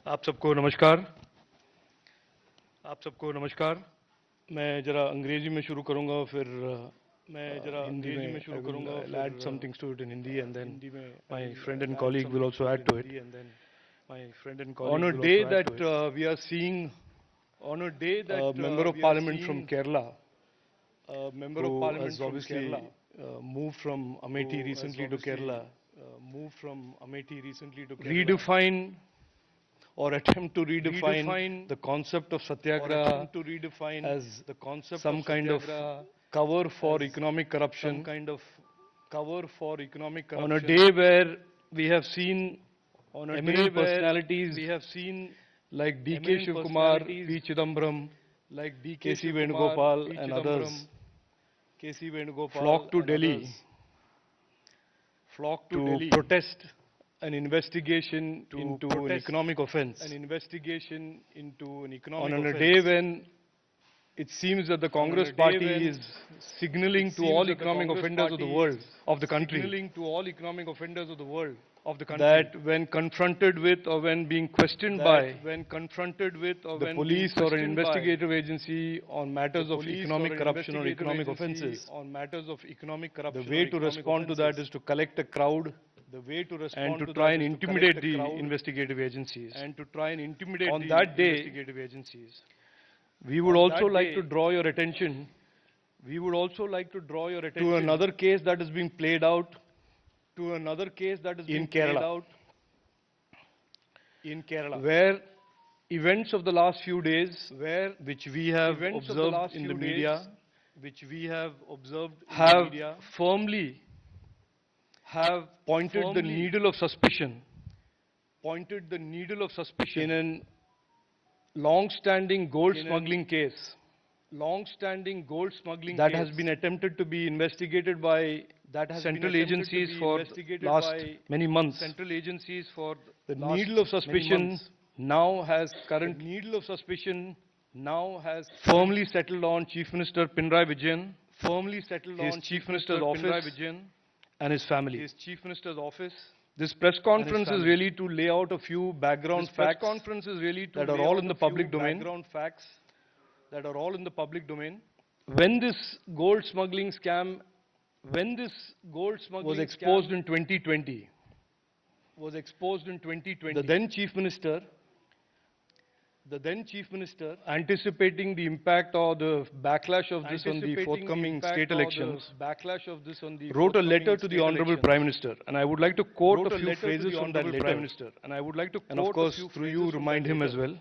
आप सबको नमस्कार। मैं जरा अंग्रेजी में शुरू करूंगा, फिर I'll add some things to it in Hindi, and then my friend and colleague will also add to it. On a day that we are seeing a member of parliament from Kerala, who has obviously moved from Amethi recently to Kerala, redefine or attempt to redefine the concept of satyagraha as some kind of cover for economic corruption. On a day where we have seen eminent personalities like D.K. Shivkumar, P. Chidambaram, K.C. Venugopal and others flock to Delhi to protest an investigation into an economic offense. On a day when it seems that the Congress party is signaling to all economic offenders of the world, of the country, that when confronted with or when being questioned by the police or an investigative agency on matters of economic corruption or economic offenses, the way to respond to that is to collect a crowd and to try and intimidate the investigative agencies. On that day, we would also like to draw your attention to another case that is being played out in Kerala, where events of the last few days, which we have observed in the media, have firmly pointed the needle of suspicion in a long-standing gold smuggling case that has been attempted to be investigated by central agencies for last many months. The needle of suspicion now has firmly settled on Chief Minister Pinarayi Vijayan, his Chief Minister's office, and his family. This press conference is really to lay out a few background facts that are all in the public domain. When this gold smuggling scam was exposed in 2020, the then Chief Minister, anticipating the impact or the backlash of this on the forthcoming state elections, wrote a letter to the Honorable Prime Minister, and I would like to quote a few phrases from that letter, and of course through you remind him as well.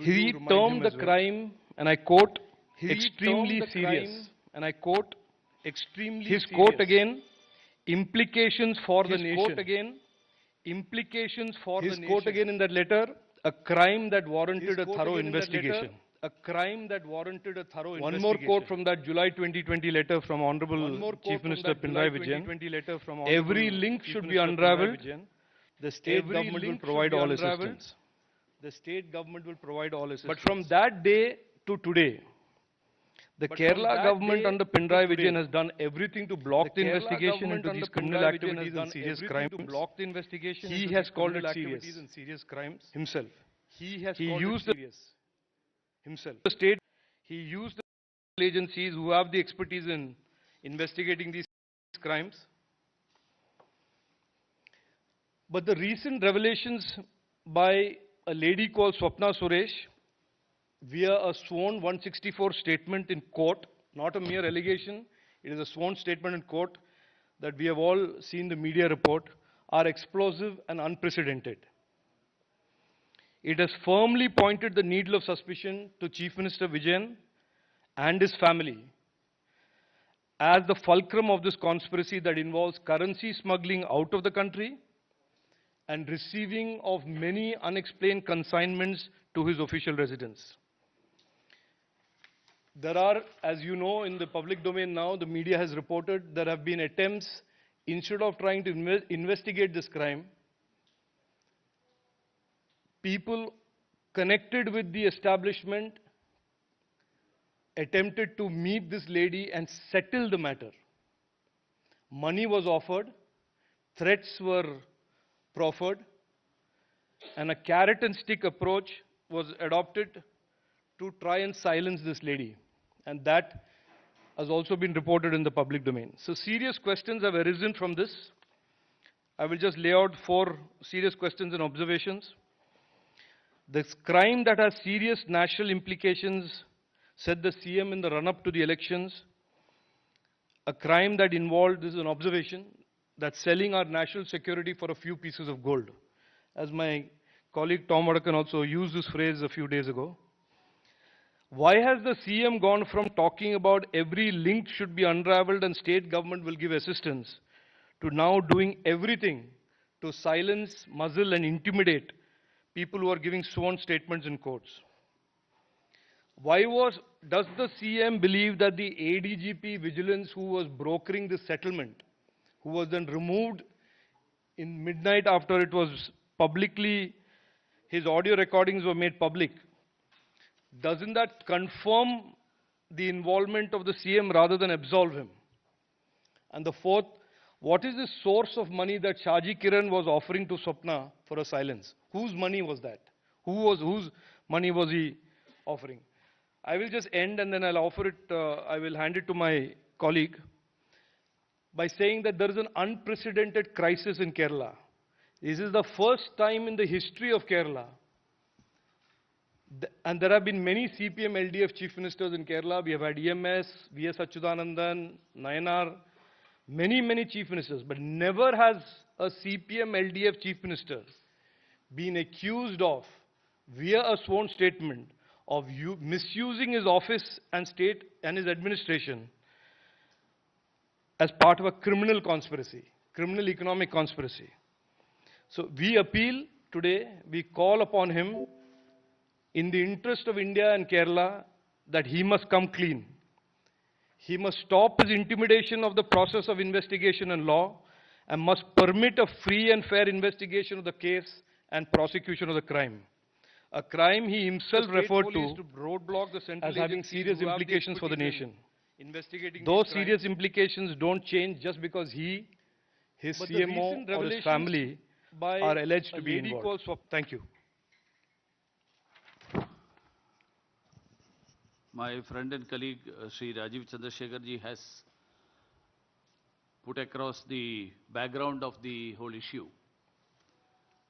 He termed the crime, and I quote, extremely serious. His quote again, implications for the nation. His quote again in that letter, a crime that warranted a thorough investigation. One more quote from that July 2020 letter from Honorable Chief Minister Pinarayi Vijayan. Every link should be unraveled. The state government will provide all assistance. But from that day to today, the Kerala government under Pinarayi Vijayan has done everything to block the investigation into these criminal activities and serious crimes. He has called it serious himself. He used the state agencies who have the expertise in investigating these crimes. But the recent revelations by a lady called Swapna Suresh, via a sworn 164 statement in court, not a mere allegation, it is a sworn statement in court that we have all seen the media report, are explosive and unprecedented. It has firmly pointed the needle of suspicion to Chief Minister Vijayan and his family as the fulcrum of this conspiracy that involves currency smuggling out of the country and receiving of many unexplained consignments to his official residence. There are, as you know, in the public domain now, the media has reported there have been attempts, instead of trying to investigate this crime, people connected with the establishment attempted to meet this lady and settle the matter. Money was offered, threats were proffered, and a carrot and stick approach was adopted to try and silence this lady. And that has also been reported in the public domain. So serious questions have arisen from this. I will just lay out 4 serious questions and observations. This crime that has serious national implications, said the CM in the run-up to the elections. A crime that involved, this is an observation, that selling our national security for a few pieces of gold. As my colleague Tom Vadakan also used this phrase a few days ago. Why has the CM gone from talking about every link should be unraveled and state government will give assistance to now doing everything to silence, muzzle and intimidate people who are giving sworn statements in courts? Does the CM believe that the ADGP vigilance who was brokering this settlement, who was then removed in midnight after it was publicly, his audio recordings were made public, doesn't that confirm the involvement of the CM rather than absolve him? And the 4th, what is the source of money that Shaji Kiran was offering to Swapna for a silence? Whose money was that? Whose money was he offering? I will just end and then I will hand it to my colleague by saying that there is an unprecedented crisis in Kerala. This is the first time in the history of Kerala, and there have been many CPM LDF chief ministers in Kerala. We have had EMS, V.S. Achyutanandan, Nayanar, many chief ministers, but never has a CPM LDF chief minister been accused of, via a sworn statement, of misusing his office and state and his administration as part of a criminal conspiracy, criminal economic conspiracy. So we appeal today, we call upon him in the interest of India and Kerala that he must come clean. He must stop his intimidation of the process of investigation and law and must permit a free and fair investigation of the case and prosecution of the crime. A crime he himself referred to as having serious implications for the nation. Those serious implications don't change just because he, his CMO or his family are alleged to be involved. Thank you. My friend and colleague Sri Rajiv Chandrasekhar ji has put across the background of the whole issue.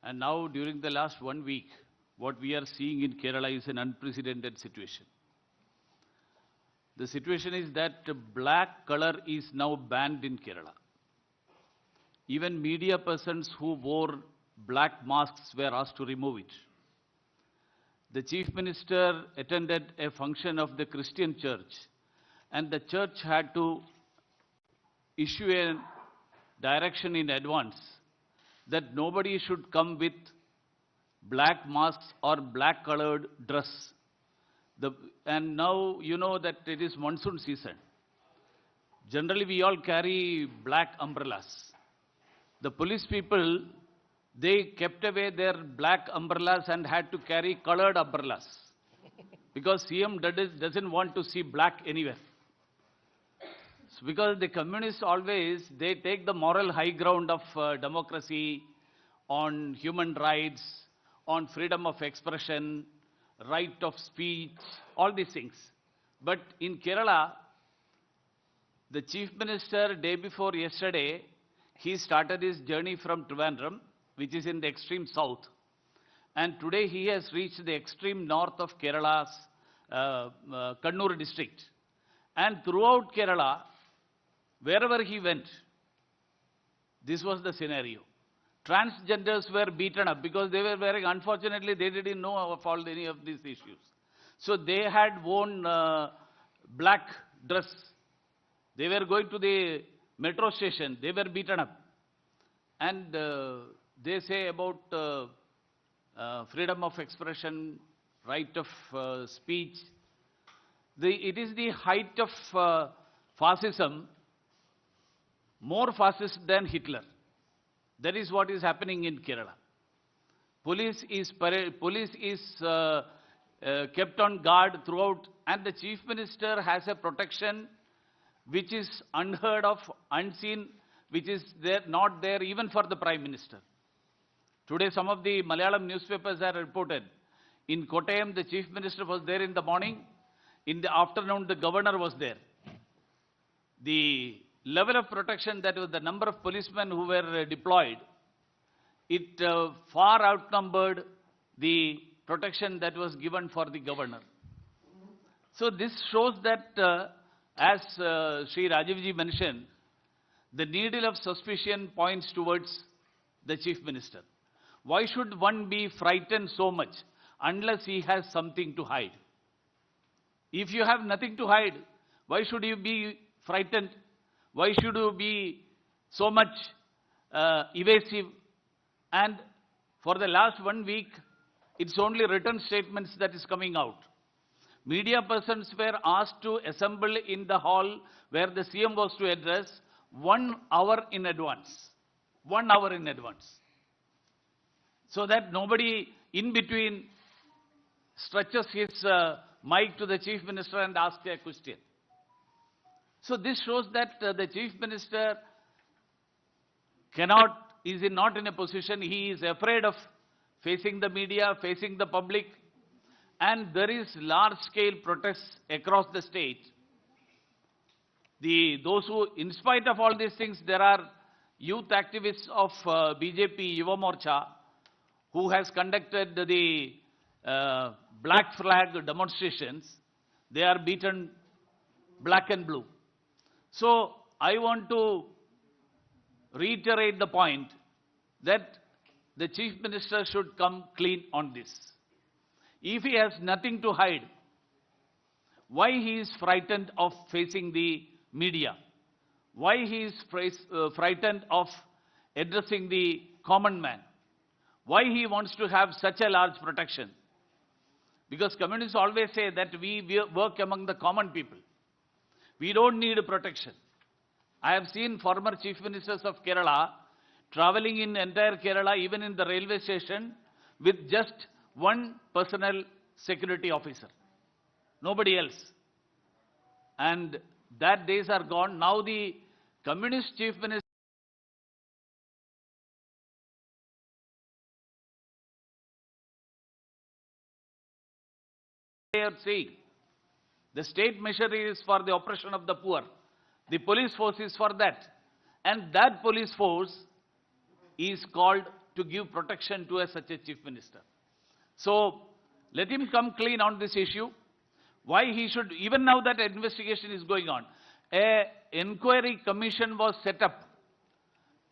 And now during the last 1 week, what we are seeing in Kerala is an unprecedented situation. The situation is that black color is now banned in Kerala. Even media persons who wore black masks were asked to remove it. The Chief Minister attended a function of the Christian church, and the church had to issue a direction in advance that nobody should come with black masks or black colored dress. And now you know that it is monsoon season. Generally we all carry black umbrellas. The police people, they kept away their black umbrellas and had to carry colored umbrellas because CM doesn't want to see black anywhere. So because the communists always, they take the moral high ground of democracy, on human rights, on freedom of expression, right of speech, all these things. But in Kerala, the Chief Minister, day before yesterday, he started his journey from Trivandrum, which is in the extreme south. And today he has reached the extreme north of Kerala's Kannur district. And throughout Kerala, wherever he went, this was the scenario. Transgenders were beaten up because they were wearing, unfortunately, they didn't know of all any of these issues. So they had worn black dress. They were going to the metro station. They were beaten up. And they say about freedom of expression, right of speech. It is the height of fascism, more fascist than Hitler. That is what is happening in Kerala. Police is kept on guard throughout, and the Chief Minister has a protection which is unheard of, unseen, which is there, not there even for the Prime Minister. Today, some of the Malayalam newspapers have reported, in Kottayam, the Chief Minister was there in the morning. In the afternoon, the Governor was there. The level of protection, that was the number of policemen who were deployed, it far outnumbered the protection that was given for the Governor. So this shows that, as Sri Rajivji mentioned, the needle of suspicion points towards the Chief Minister. Why should one be frightened so much unless he has something to hide? If you have nothing to hide, why should you be frightened? Why should you be so much evasive? And for the last 1 week, it's only written statements that is coming out. Media persons were asked to assemble in the hall where the CM was to address 1 hour in advance. 1 hour in advance. So that nobody in between stretches his mic to the Chief Minister and asks a question. So this shows that the Chief Minister is not in a position, he is afraid of facing the media, facing the public, and there is large-scale protests across the state. Those who, in spite of all these things, there are youth activists of BJP Yuva Morcha who has conducted the black flag demonstrations. They are beaten black and blue. So I want to reiterate the point that the Chief Minister should come clean on this. If he has nothing to hide, why he is frightened of facing the media? Why he is frightened of addressing the common man? Why he wants to have such a large protection? Because communists always say that we work among the common people. We don't need protection. I have seen former chief ministers of Kerala traveling in entire Kerala, even in the railway station, with just one personal security officer. Nobody else. And that days are gone. Now the communist chief minister are saying the state measure is for the oppression of the poor. The police force is for that. And that police force is called to give protection to such a chief minister. So let him come clean on this issue. Why he should, even now that investigation is going on, an inquiry commission was set up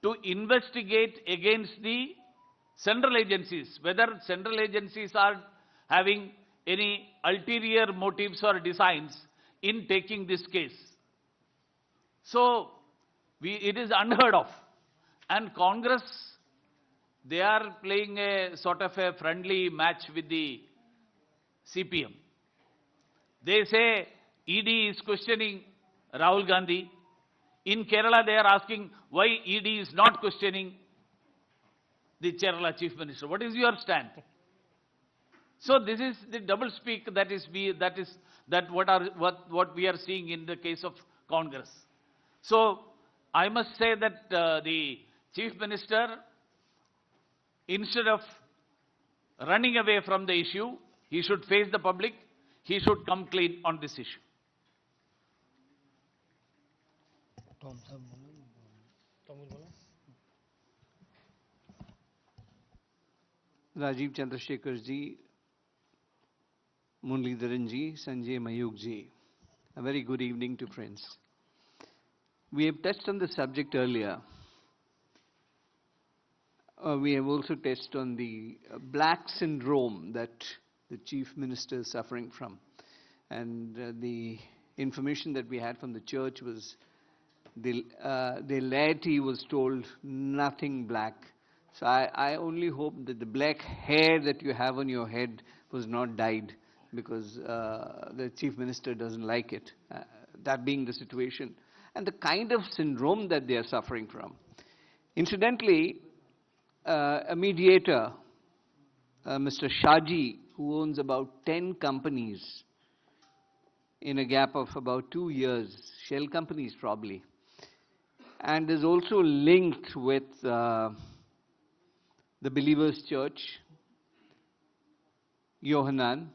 to investigate against the central agencies, whether central agencies are having any ulterior motives or designs in taking this case. So it is unheard of. And Congress, they are playing a sort of a friendly match with the CPM. They say ED is questioning Rahul Gandhi. In Kerala, they are asking why ED is not questioning the Kerala Chief Minister. What is your stand? So this is the double speak what we are seeing in the case of Congress. So I must say that the Chief Minister, instead of running away from the issue, he should face the public. He should come clean on this issue. Rajiv Chandrasekhar ji, Muralidharan ji, Sanjay Mayuk ji. A very good evening to friends. We have touched on the subject earlier. We have also touched on the black syndrome that the Chief Minister is suffering from. And the information that we had from the church was the laity was told nothing black. So I only hope that the black hair that you have on your head was not dyed, because the Chief Minister doesn't like it, that being the situation, and the kind of syndrome that they are suffering from. Incidentally, a mediator, Mr. Shaji, who owns about 10 companies in a gap of about 2 years, shell companies probably, and is also linked with the Believers Church, Yohanan,